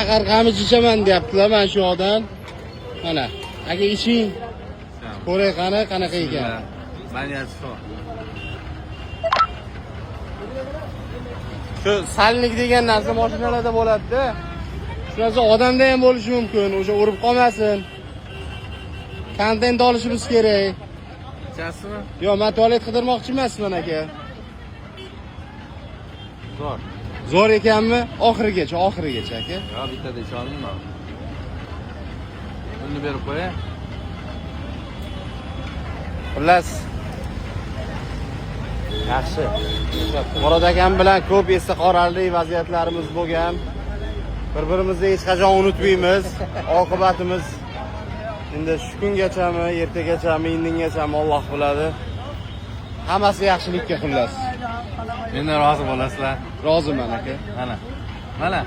Aqar qamish ichaman deyaptilar mana shu odam. Mana, aka iching. Ko'ray qanaqa ekan. Shu salnik degan narsa mashinalarda bo'ladi-da. Shu narsa odamda ham bo'lishi mumkin. O'sha urib qolmasin. Kontent olishimiz kerak. Ichasizmi? Yo'q, men tualet qidirmoqchi emasman aka. Zo'r. Zo'r ekanmi? Oxirigacha aka. Yo, bittada icha olmayman. Buni berib qo'yay. Xullas. Yaxshi. Murod akam bilan ko'p esda qolarli vaziyatlarimiz bo'lgan. Bir-birimizni hech qachon unutmaymiz. Oqibatimiz endi shu kungachami, ertagachami, indingachami Alloh biladi. Hammasi yaxshilikka xullas. Mendan rozi bo'lasizlar. Roziman aka. Mana.